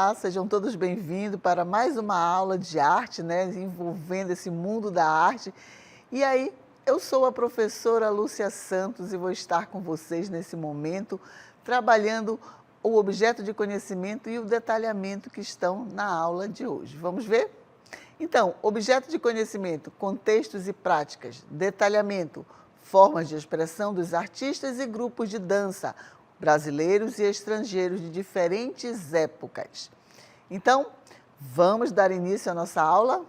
Olá, sejam todos bem-vindos para mais uma aula de arte, né, envolvendo esse mundo da arte. E aí, eu sou a professora Lúcia Santos e vou estar com vocês nesse momento, trabalhando o objeto de conhecimento e o detalhamento que estão na aula de hoje. Vamos ver? Então, objeto de conhecimento, contextos e práticas, detalhamento, formas de expressão dos artistas e grupos de dança, brasileiros e estrangeiros de diferentes épocas. Então, vamos dar início à nossa aula?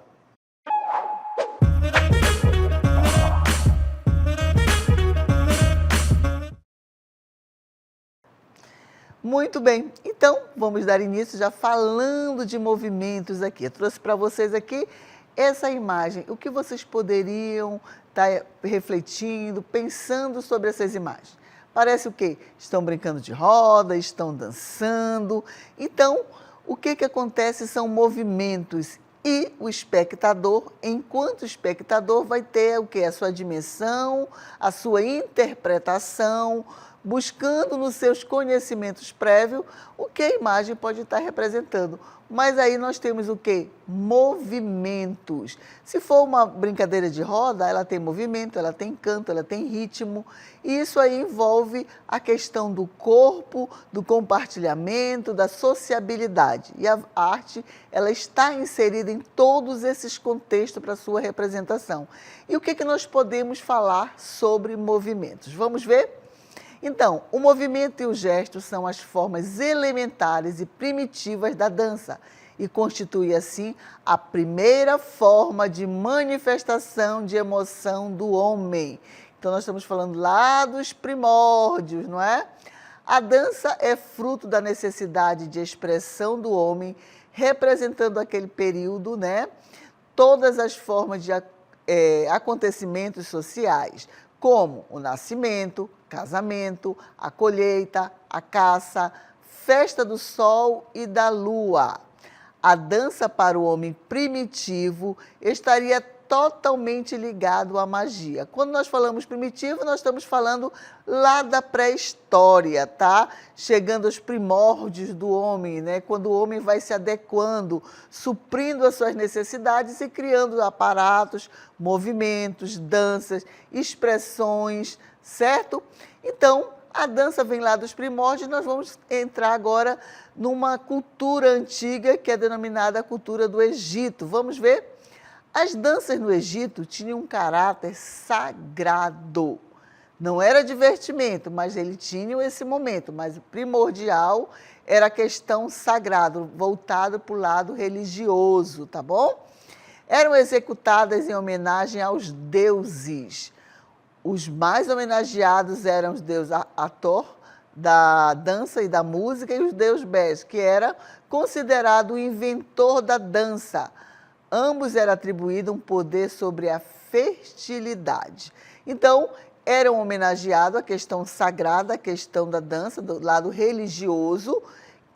Muito bem, então vamos dar início já falando de movimentos aqui. Eu trouxe para vocês aqui essa imagem. O que vocês poderiam estar refletindo, pensando sobre essas imagens? Parece o quê? Estão brincando de roda, estão dançando. Então, o que acontece são movimentos e o espectador, enquanto espectador, vai ter o quê? A sua dimensão, a sua interpretação, buscando nos seus conhecimentos prévios o que a imagem pode estar representando. Mas aí nós temos o quê? Movimentos. Se for uma brincadeira de roda, ela tem movimento, ela tem canto, ela tem ritmo. E isso aí envolve a questão do corpo, do compartilhamento, da sociabilidade. E a arte, ela está inserida em todos esses contextos para sua representação. E o que nós podemos falar sobre movimentos? Vamos ver? Então, o movimento e o gesto são as formas elementares e primitivas da dança e constitui, assim, a primeira forma de manifestação de emoção do homem. Então, nós estamos falando lá dos primórdios, não é? A dança é fruto da necessidade de expressão do homem, representando aquele período, né? Todas as formas de acontecimentos sociais, como o nascimento, casamento, a colheita, a caça, festa do sol e da lua. A dança para o homem primitivo estaria totalmente ligado à magia. Quando nós falamos primitivo, nós estamos falando lá da pré-história, tá? Chegando aos primórdios do homem, né? Quando o homem vai se adequando, suprindo as suas necessidades e criando aparatos, movimentos, danças, expressões, certo? Então, a dança vem lá dos primórdios, nós vamos entrar agora numa cultura antiga que é denominada a cultura do Egito. Vamos ver? As danças no Egito tinham um caráter sagrado. Não era divertimento, mas ele tinha esse momento, mas o primordial era a questão sagrada, voltada para o lado religioso, tá bom? Eram executadas em homenagem aos deuses. Os mais homenageados eram os deuses Hathor, da dança e da música, e os deuses Bes, que era considerado o inventor da dança. Ambos eram atribuídos um poder sobre a fertilidade. Então, eram homenageados a questão sagrada, a questão da dança, do lado religioso,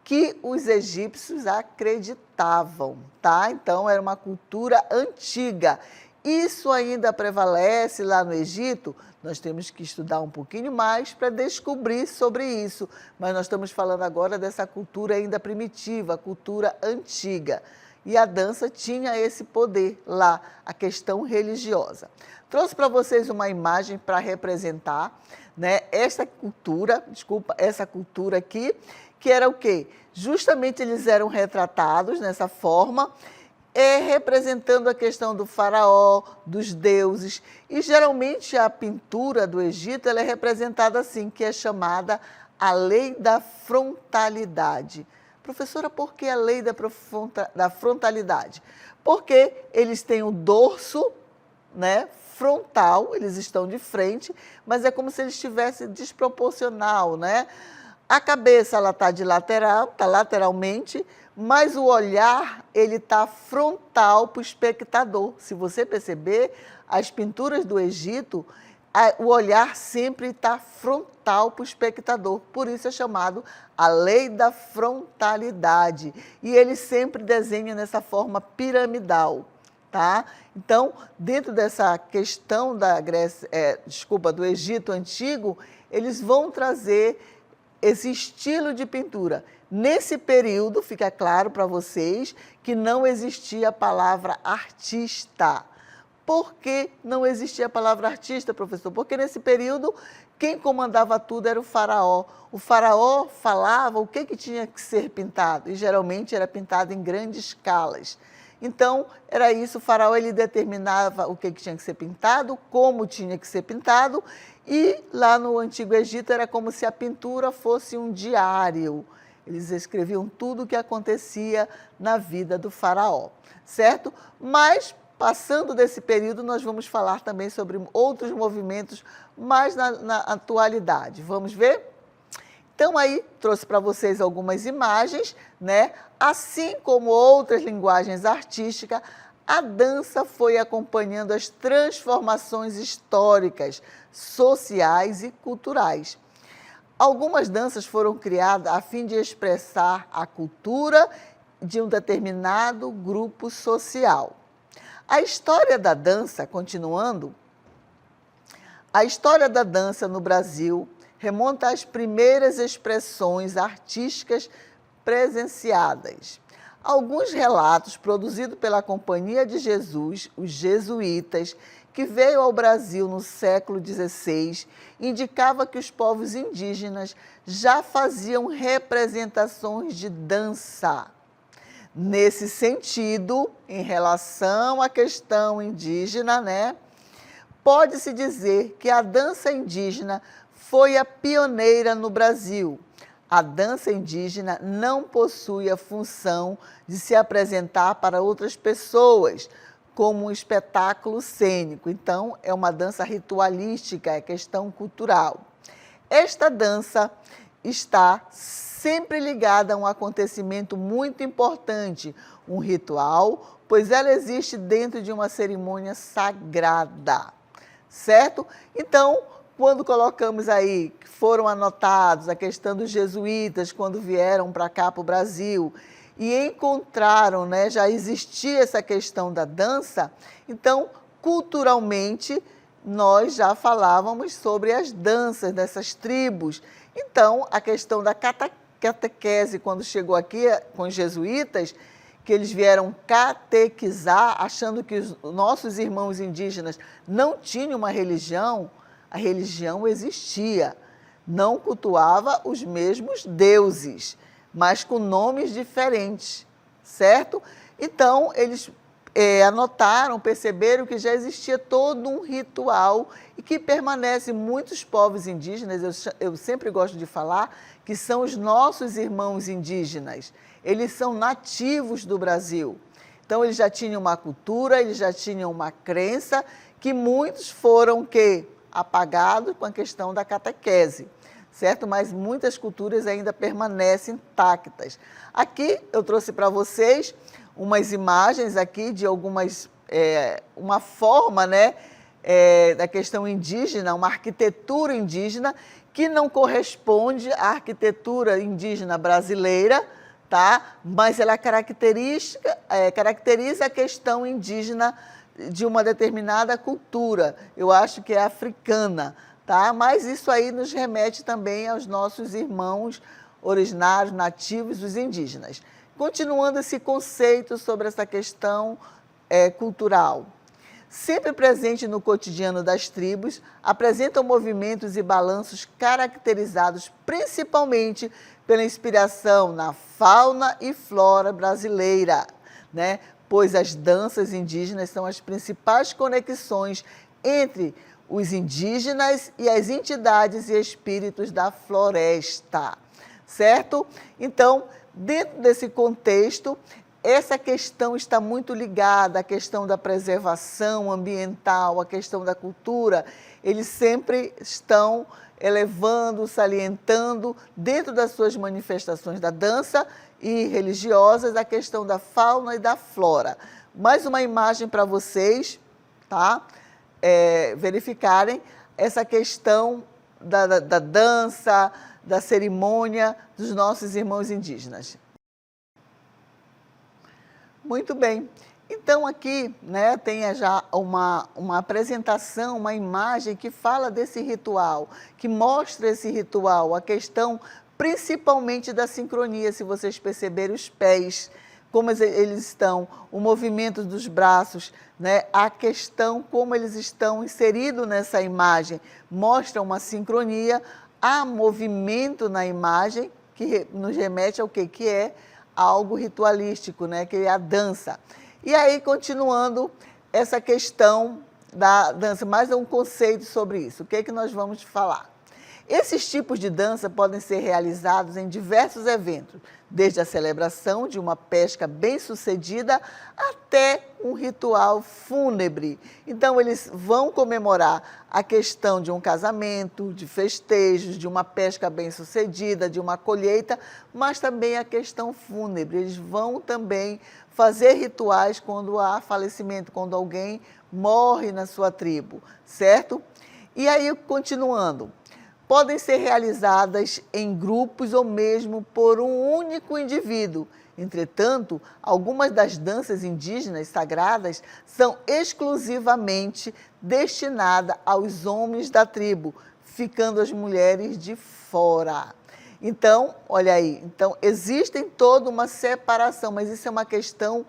que os egípcios acreditavam, tá? Então, era uma cultura antiga. Isso ainda prevalece lá no Egito. Nós temos que estudar um pouquinho mais para descobrir sobre isso. Mas nós estamos falando agora dessa cultura ainda primitiva, a cultura antiga. E a dança tinha esse poder lá, a questão religiosa. Trouxe para vocês uma imagem para representar, né, essa cultura aqui, que era o quê? Justamente eles eram retratados nessa forma, representando a questão do faraó, dos deuses. E geralmente a pintura do Egito ela é representada assim, que é chamada a lei da frontalidade. Professora, por que a lei da frontalidade? Porque eles têm o dorso, né, frontal, eles estão de frente, mas é como se eles estivessem desproporcional, né? A cabeça ela está de lateral, está lateralmente, mas o olhar ele está frontal para o espectador. Se você perceber, as pinturas do Egito, o olhar sempre está frontal para o espectador, por isso é chamado a lei da frontalidade. E ele sempre desenha nessa forma piramidal, tá? Então, dentro dessa questão da do Egito Antigo, eles vão trazer esse estilo de pintura. Nesse período, fica claro para vocês que não existia a palavra artista. Por que não existia a palavra artista, professor? Porque nesse período, quem comandava tudo era o faraó. O faraó falava o que tinha que ser pintado, e geralmente era pintado em grandes escalas. Então, era isso, o faraó ele determinava o que tinha que ser pintado, como tinha que ser pintado, e lá no Antigo Egito era como se a pintura fosse um diário. Eles escreviam tudo o que acontecia na vida do faraó, certo? Mas, passando desse período, nós vamos falar também sobre outros movimentos mais na atualidade. Vamos ver? Então, aí, trouxe para vocês algumas imagens, né? Assim como outras linguagens artísticas, a dança foi acompanhando as transformações históricas, sociais e culturais. Algumas danças foram criadas a fim de expressar a cultura de um determinado grupo social. A história da dança, continuando, a história da dança no Brasil remonta às primeiras expressões artísticas presenciadas. Alguns relatos produzidos pela Companhia de Jesus, os jesuítas, que veio ao Brasil no século XVI, indicava que os povos indígenas já faziam representações de dança. Nesse sentido, em relação à questão indígena, né, pode-se dizer que a dança indígena foi a pioneira no Brasil. A dança indígena não possui a função de se apresentar para outras pessoas, como um espetáculo cênico. Então, é uma dança ritualística, é questão cultural. Esta dança está sempre ligada a um acontecimento muito importante, um ritual, pois ela existe dentro de uma cerimônia sagrada, certo? Então, quando colocamos aí, que foram anotados a questão dos jesuítas, quando vieram para cá, para o Brasil, e encontraram, né, já existia essa questão da dança, então, culturalmente, nós já falávamos sobre as danças dessas tribos. Então, a questão da catequese, quando chegou aqui com os jesuítas, que eles vieram catequizar, achando que os nossos irmãos indígenas não tinham uma religião, a religião existia, não cultuava os mesmos deuses, mas com nomes diferentes, certo? Então, eles anotaram, perceberam que já existia todo um ritual e que permanece em muitos povos indígenas, eu sempre gosto de falar, que são os nossos irmãos indígenas. Eles são nativos do Brasil. Então, eles já tinham uma cultura, eles já tinham uma crença, que muitos foram apagados com a questão da catequese, certo? Mas muitas culturas ainda permanecem intactas. Aqui eu trouxe para vocês umas imagens aqui de algumas, uma forma, né, da questão indígena, uma arquitetura indígena que não corresponde à arquitetura indígena brasileira, tá? Mas ela caracteriza a questão indígena de uma determinada cultura, eu acho que é africana, tá? Mas isso aí nos remete também aos nossos irmãos originários, nativos, os indígenas. Continuando esse conceito sobre essa questão cultural. Sempre presente no cotidiano das tribos, apresentam movimentos e balanços caracterizados principalmente pela inspiração na fauna e flora brasileira, né? Pois as danças indígenas são as principais conexões entre os indígenas e as entidades e espíritos da floresta, certo? Então, dentro desse contexto, essa questão está muito ligada à questão da preservação ambiental, à questão da cultura. Eles sempre estão elevando, salientando, dentro das suas manifestações da dança e religiosas, a questão da fauna e da flora. Mais uma imagem para vocês, tá? Verificarem essa questão da dança, da cerimônia dos nossos irmãos indígenas. Muito bem. Então, aqui, né, tem já uma apresentação, uma imagem que fala desse ritual, que mostra esse ritual, a questão principalmente da sincronia, se vocês perceberem os pés, como eles estão, o movimento dos braços, né? A questão como eles estão inseridos nessa imagem, mostra uma sincronia, há movimento na imagem, que nos remete ao quê? Que é algo ritualístico, né? Que é a dança. E aí, continuando essa questão da dança, mais um conceito sobre isso. O que é que nós vamos falar? Esses tipos de dança podem ser realizados em diversos eventos, desde a celebração de uma pesca bem-sucedida até um ritual fúnebre. Então, eles vão comemorar a questão de um casamento, de festejos, de uma pesca bem-sucedida, de uma colheita, mas também a questão fúnebre. Eles vão também fazer rituais quando há falecimento, quando alguém morre na sua tribo, certo? E aí, continuando. Podem ser realizadas em grupos ou mesmo por um único indivíduo. Entretanto, algumas das danças indígenas sagradas são exclusivamente destinadas aos homens da tribo, ficando as mulheres de fora. Então, olha aí, então existem toda uma separação, mas isso é uma questão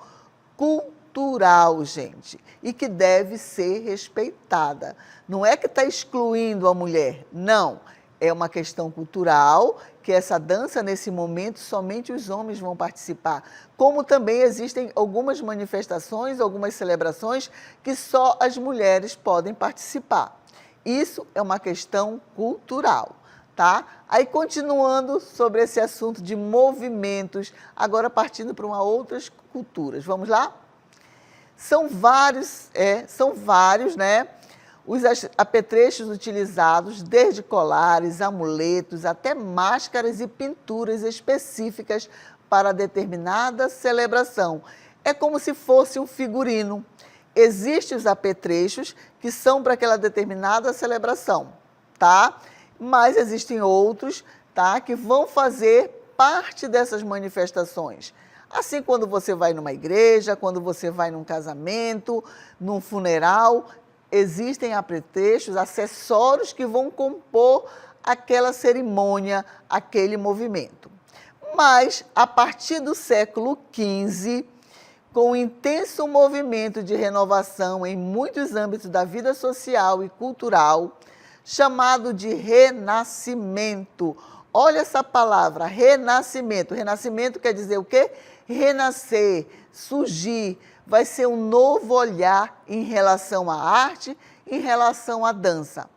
cultural, gente, e que deve ser respeitada. Não é que está excluindo a mulher, não. É uma questão cultural, que essa dança, nesse momento, somente os homens vão participar. Como também existem algumas manifestações, algumas celebrações, que só as mulheres podem participar. Isso é uma questão cultural, tá? Aí, continuando sobre esse assunto de movimentos, agora partindo para outras culturas. Vamos lá? São vários, né? Os apetrechos utilizados, desde colares, amuletos, até máscaras e pinturas específicas para determinada celebração. É como se fosse um figurino. Existem os apetrechos que são para aquela determinada celebração, tá? Mas existem outros, tá? Que vão fazer parte dessas manifestações. Assim, quando você vai numa igreja, quando você vai num casamento, num funeral, existem apetrechos, acessórios que vão compor aquela cerimônia, aquele movimento. Mas, a partir do século XV, com o intenso movimento de renovação em muitos âmbitos da vida social e cultural, chamado de renascimento. Olha essa palavra, renascimento. Renascimento quer dizer o quê? Renascer, surgir. Vai ser um novo olhar em relação à arte, em relação à dança.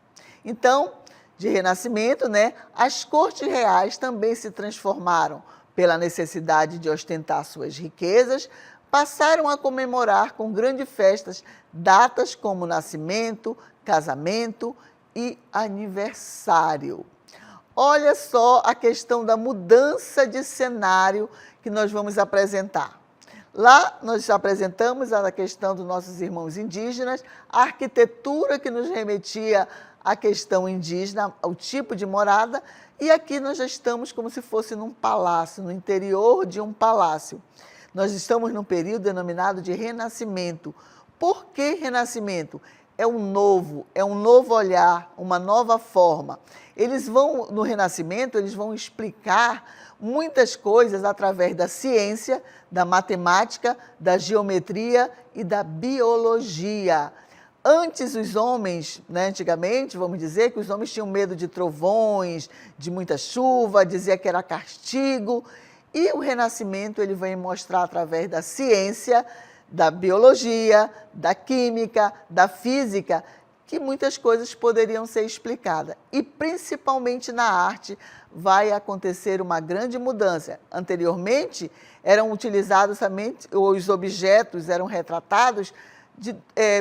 Então, de renascimento, né, as cortes reais também se transformaram pela necessidade de ostentar suas riquezas, passaram a comemorar com grandes festas datas como nascimento, casamento e aniversário. Olha só a questão da mudança de cenário que nós vamos apresentar. Lá nós apresentamos a questão dos nossos irmãos indígenas, a arquitetura que nos remetia à questão indígena, ao tipo de morada, e aqui nós já estamos como se fosse num palácio, no interior de um palácio. Nós estamos num período denominado de renascimento. Por que renascimento? É um novo olhar, uma nova forma. Eles vão, no renascimento, eles vão explicar muitas coisas através da ciência, da matemática, da geometria e da biologia. Antes os homens, né, antigamente, vamos dizer que os homens tinham medo de trovões, de muita chuva, dizia que era castigo. E o renascimento ele vem mostrar através da ciência, da biologia, da química, da física, que muitas coisas poderiam ser explicadas. E principalmente na arte vai acontecer uma grande mudança. Anteriormente eram utilizados somente, os objetos eram retratados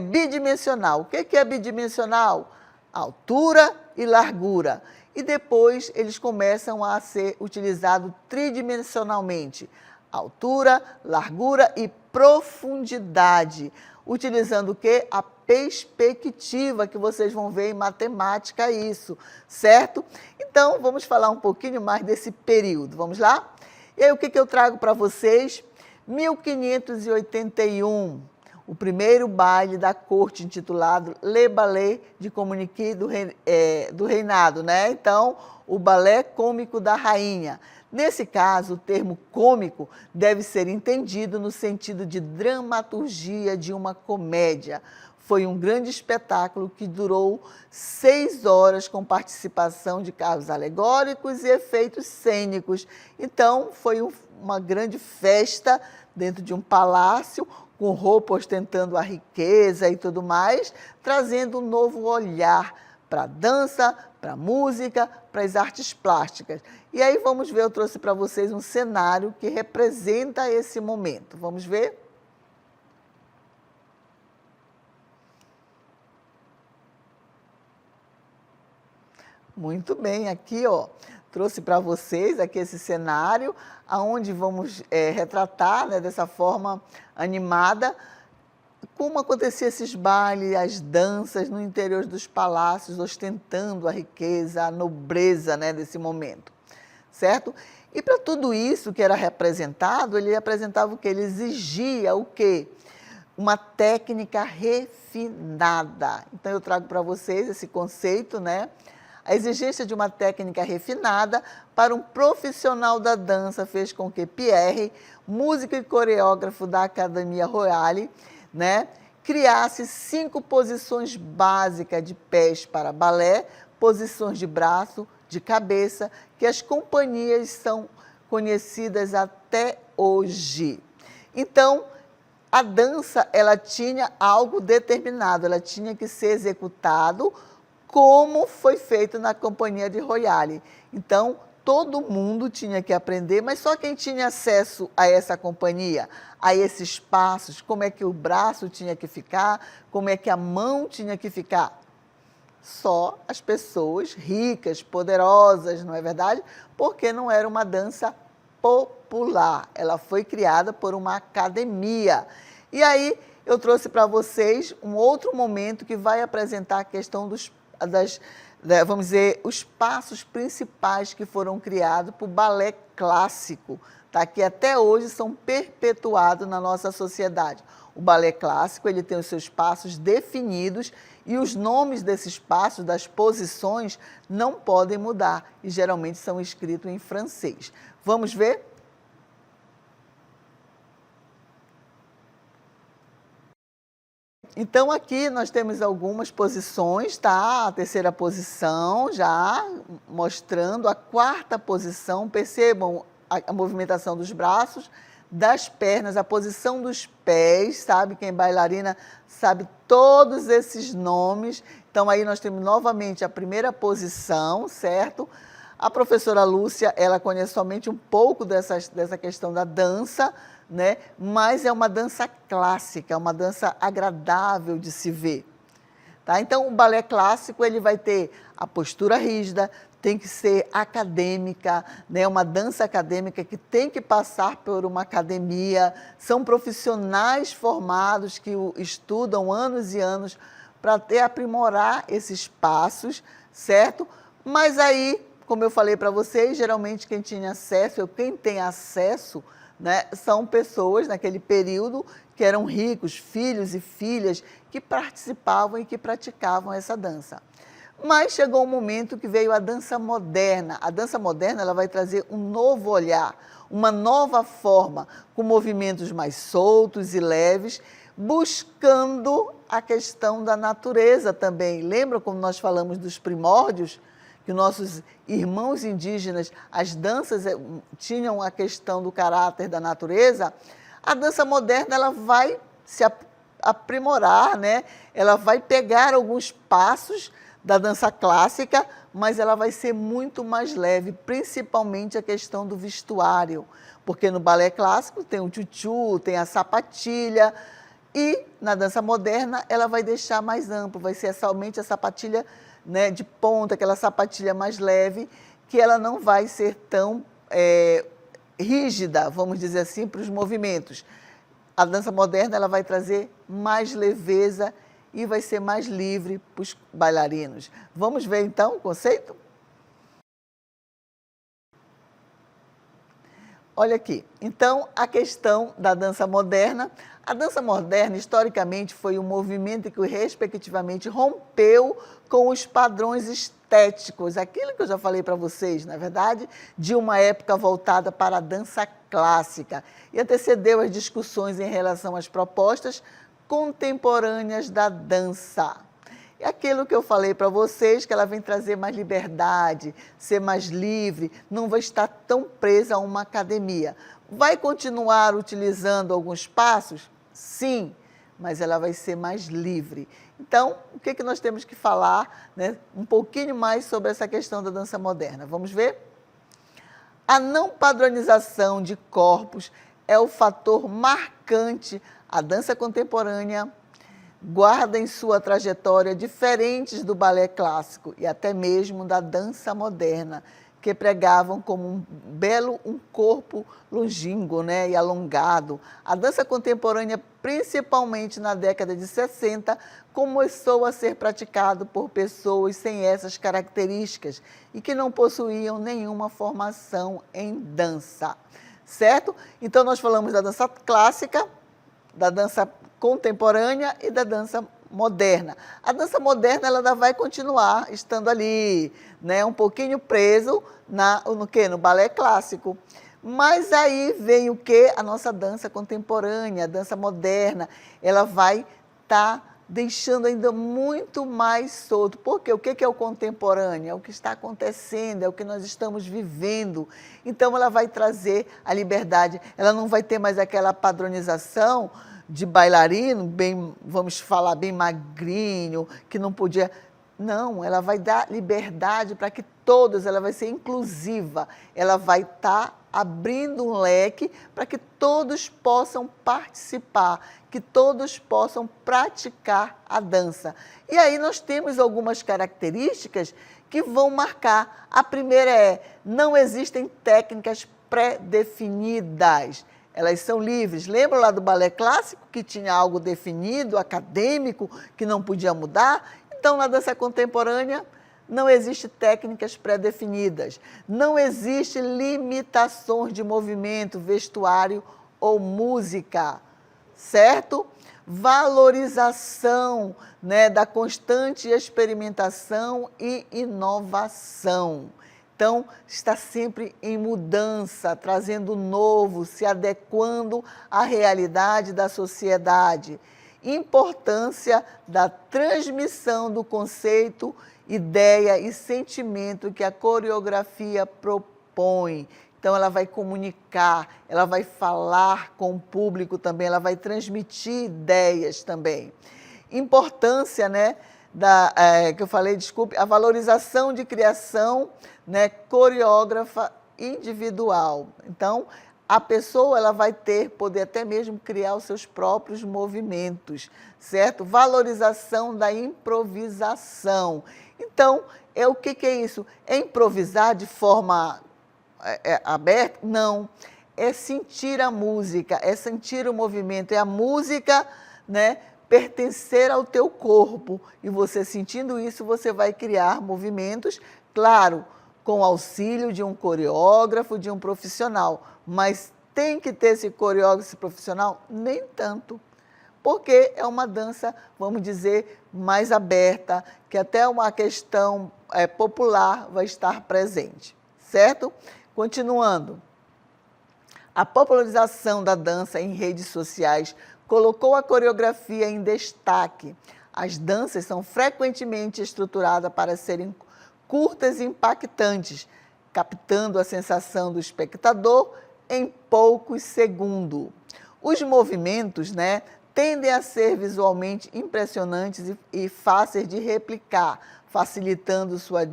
bidimensional. O que é bidimensional? Altura e largura. E depois eles começam a ser utilizados tridimensionalmente. Altura, largura e profundidade. Utilizando o quê? A perspectiva, que vocês vão ver em matemática isso, certo? Então, vamos falar um pouquinho mais desse período. Vamos lá? E aí, o que eu trago para vocês? 1581. o primeiro baile da corte intitulado Le Ballet de Communiqué do Reinado, né? Então, o balé cômico da rainha. Nesse caso, o termo cômico deve ser entendido no sentido de dramaturgia de uma comédia. Foi um grande espetáculo que durou 6 horas com participação de carros alegóricos e efeitos cênicos. Então, foi uma grande festa dentro de um palácio, com roupa ostentando a riqueza e tudo mais, trazendo um novo olhar para a dança, para a música, para as artes plásticas. E aí vamos ver, eu trouxe para vocês um cenário que representa esse momento. Vamos ver? Muito bem, aqui ó, trouxe para vocês aqui esse cenário, onde vamos retratar, né, dessa forma animada, como acontecia esses bailes, as danças no interior dos palácios, ostentando a riqueza, a nobreza, né, desse momento, certo? E para tudo isso que era representado, ele apresentava o quê? Ele exigia o quê? Uma técnica refinada. Então eu trago para vocês esse conceito, né? A exigência de uma técnica refinada para um profissional da dança fez com que Pierre, músico e coreógrafo da Academia Royale, né, criasse 5 posições básicas de pés para balé, posições de braço, de cabeça, que as companhias são conhecidas até hoje. Então, a dança, ela tinha algo determinado, ela tinha que ser executado como foi feito na Companhia de Royale. Então, todo mundo tinha que aprender, mas só quem tinha acesso a essa companhia, a esses passos, como é que o braço tinha que ficar, como é que a mão tinha que ficar. Só as pessoas ricas, poderosas, não é verdade? Porque não era uma dança popular, ela foi criada por uma academia. E aí eu trouxe para vocês um outro momento que vai apresentar a questão vamos dizer, os passos principais que foram criados para o balé clássico, tá? Que até hoje são perpetuados na nossa sociedade. O balé clássico, ele tem os seus passos definidos e os nomes desses passos, das posições, não podem mudar e geralmente são escritos em francês. Vamos ver? Então, aqui nós temos algumas posições, tá? A terceira posição já mostrando a quarta posição. Percebam a movimentação dos braços, das pernas, a posição dos pés, sabe? Quem é bailarina sabe todos esses nomes. Então, aí nós temos novamente a primeira posição, certo? A professora Lúcia, ela conhece somente um pouco dessa questão da dança, né? Mas é uma dança clássica, é uma dança agradável de se ver. Tá? Então, o balé clássico, ele vai ter a postura rígida, tem que ser acadêmica, né? Uma dança acadêmica que tem que passar por uma academia, são profissionais formados que estudam anos e anos para até aprimorar esses passos, certo? Mas aí, como eu falei para vocês, geralmente quem tinha acesso, ou quem tem acesso, né, são pessoas naquele período que eram ricos, filhos e filhas, que participavam e que praticavam essa dança. Mas chegou um momento que veio a dança moderna. A dança moderna, ela vai trazer um novo olhar, uma nova forma, com movimentos mais soltos e leves, buscando a questão da natureza também. Lembra como nós falamos dos primórdios? Que nossos irmãos indígenas, as danças tinham a questão do caráter da natureza. A dança moderna, ela vai se aprimorar, né? Ela vai pegar alguns passos da dança clássica, mas ela vai ser muito mais leve, principalmente a questão do vestuário, porque no balé clássico tem o tchutchu, tem a sapatilha, e na dança moderna ela vai deixar mais amplo, vai ser somente a sapatilha, né, de ponta, aquela sapatilha mais leve, que ela não vai ser tão rígida, vamos dizer assim, para os movimentos. A dança moderna, ela vai trazer mais leveza e vai ser mais livre para os bailarinos. Vamos ver então o conceito? Olha aqui, então a questão da dança moderna. A dança moderna, historicamente, foi um movimento que, respectivamente, rompeu com os padrões estéticos, aquilo que eu já falei para vocês, na verdade, de uma época voltada para a dança clássica, e antecedeu as discussões em relação às propostas contemporâneas da dança. E aquilo que eu falei para vocês, que ela vem trazer mais liberdade, ser mais livre, não vai estar tão presa a uma academia. Vai continuar utilizando alguns passos? Sim, mas ela vai ser mais livre. Então, o que nós temos que falar, né, um pouquinho mais sobre essa questão da dança moderna? Vamos ver? A não padronização de corpos é o fator marcante. A dança contemporânea guarda em sua trajetória diferentes do balé clássico e até mesmo da dança moderna, que pregavam como um corpo longínquo, né, e alongado. A dança contemporânea, principalmente na década de 60, começou a ser praticado por pessoas sem essas características e que não possuíam nenhuma formação em dança, certo? Então, nós falamos da dança clássica, da dança contemporânea e da dança moderna. A dança moderna ela ainda vai continuar estando ali, né, um pouquinho preso no balé clássico. Mas aí vem o que? A nossa dança contemporânea, a dança moderna, ela vai estar deixando ainda muito mais solto. Porque o que é o contemporâneo? É o que está acontecendo, é o que nós estamos vivendo. Então ela vai trazer a liberdade, ela não vai ter mais aquela padronização de bailarino, bem, vamos falar, bem magrinho, que não podia. Não, ela vai dar liberdade para que todos, ela vai ser inclusiva, ela vai estar abrindo um leque para que todos possam participar, que todos possam praticar a dança. E aí nós temos algumas características que vão marcar. A primeira é, não existem técnicas pré-definidas. Elas são livres. Lembra lá do balé clássico, que tinha algo definido, acadêmico, que não podia mudar? Então, na dança contemporânea, não existe técnicas pré-definidas. Não existe limitações de movimento, vestuário ou música, certo? Valorização, né, da constante experimentação e inovação. Então, está sempre em mudança, trazendo novo, se adequando à realidade da sociedade. Importância da transmissão do conceito, ideia e sentimento que a coreografia propõe. Então, ela vai comunicar, ela vai falar com o público também, ela vai transmitir ideias também. Importância, né? Que eu falei, desculpe, a valorização de criação, né, coreógrafa individual. Então, a pessoa ela vai poder até mesmo criar os seus próprios movimentos, certo? Valorização da improvisação. Então, o que é isso? É improvisar de forma aberta? Não. É sentir a música, é sentir o movimento, é a música, né, pertencer ao teu corpo, e você sentindo isso, você vai criar movimentos, claro, com auxílio de um coreógrafo, de um profissional, mas tem que ter esse coreógrafo, esse profissional? Nem tanto, porque é uma dança, vamos dizer, mais aberta, que até uma questão popular vai estar presente, certo? Continuando, a popularização da dança em redes sociais colocou a coreografia em destaque. As danças são frequentemente estruturadas para serem curtas e impactantes, captando a sensação do espectador em poucos segundos. Os movimentos, né, tendem a ser visualmente impressionantes e fáceis de replicar, facilitando sua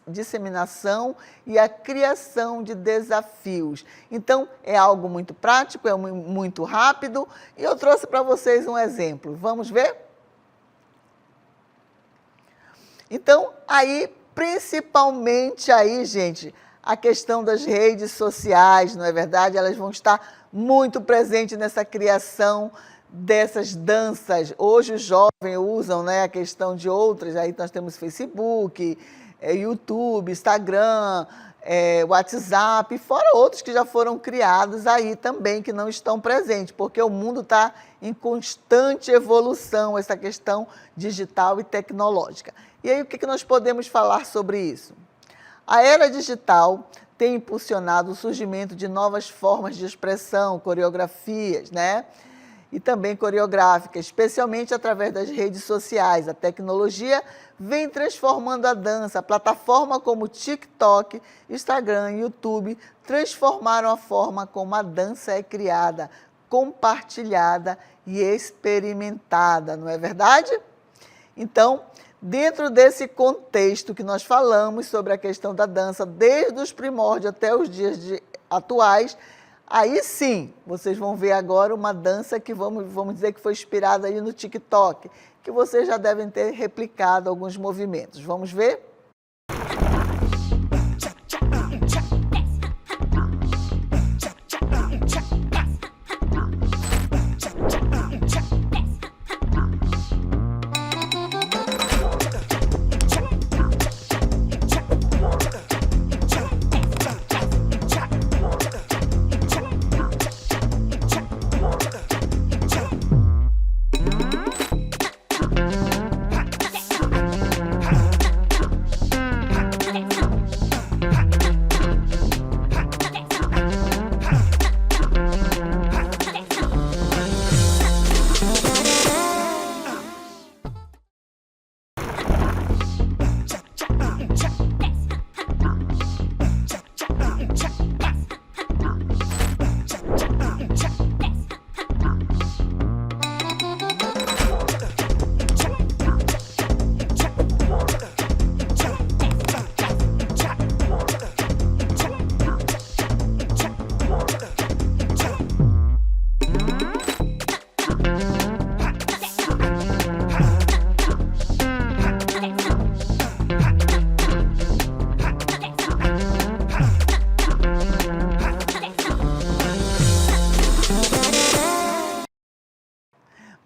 disseminação e a criação de desafios. Então, é algo muito prático, é muito rápido, e eu trouxe para vocês um exemplo. Vamos ver? Então, aí, principalmente aí, gente, a questão das redes sociais, não é verdade? Elas vão estar muito presentes nessa criação dessas danças. Hoje os jovens usam, né, a questão de outras, aí nós temos Facebook, YouTube, Instagram, WhatsApp, fora outros que já foram criados aí também, que não estão presentes, porque o mundo está em constante evolução, essa questão digital e tecnológica. E aí, o que nós podemos falar sobre isso? A era digital tem impulsionado o surgimento de novas formas de expressão, coreografias, né? E também coreográficas, especialmente através das redes sociais. A tecnologia vem transformando a dança. A plataforma como TikTok, Instagram e YouTube transformaram a forma como a dança é criada, compartilhada e experimentada, não é verdade? Então, dentro desse contexto que nós falamos sobre a questão da dança, desde os primórdios até os dias atuais, aí sim, vocês vão ver agora uma dança que vamos dizer que foi inspirada aí no TikTok, que vocês já devem ter replicado alguns movimentos. Vamos ver?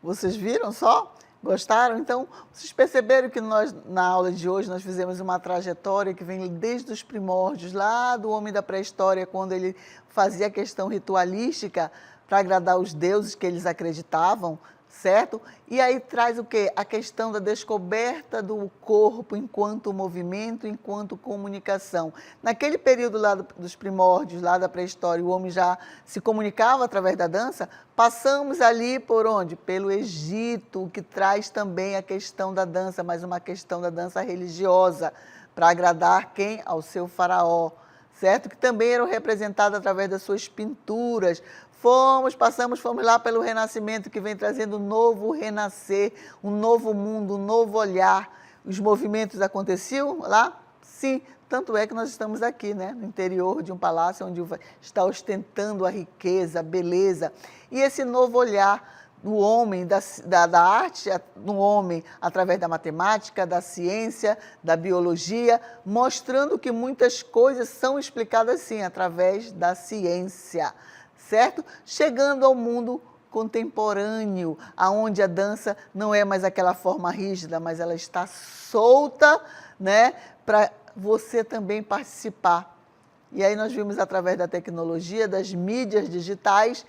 Vocês viram só? Gostaram? Então, vocês perceberam que nós, na aula de hoje, nós fizemos uma trajetória que vem desde os primórdios, lá do homem da pré-história, quando ele fazia a questão ritualística para agradar os deuses que eles acreditavam, certo? E aí traz o quê? A questão da descoberta do corpo enquanto movimento, enquanto comunicação. Naquele período lá dos primórdios, lá da pré-história, o homem já se comunicava através da dança, passamos ali por onde? Pelo Egito, que traz também a questão da dança, mas uma questão da dança religiosa, para agradar quem? Ao seu faraó, certo? Que também eram representados através das suas pinturas. Fomos lá pelo Renascimento, que vem trazendo um novo renascer, um novo mundo, um novo olhar. Os movimentos aconteciam lá? Sim, tanto é que nós estamos aqui, né, no interior de um palácio onde está ostentando a riqueza, a beleza. E esse novo olhar do homem, da arte, no homem, através da matemática, da ciência, da biologia, mostrando que muitas coisas são explicadas, sim, através da ciência. Certo? Chegando ao mundo contemporâneo, aonde a dança não é mais aquela forma rígida, mas ela está solta, né, para você também participar. E aí nós vimos através da tecnologia, das mídias digitais,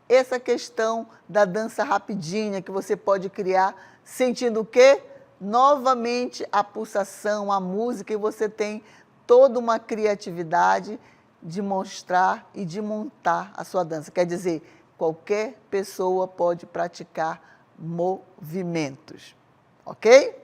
essa questão da dança rapidinha que você pode criar, sentindo o quê? Novamente a pulsação, a música, e você tem toda uma criatividade de mostrar e de montar a sua dança. Quer dizer, qualquer pessoa pode praticar movimentos, ok?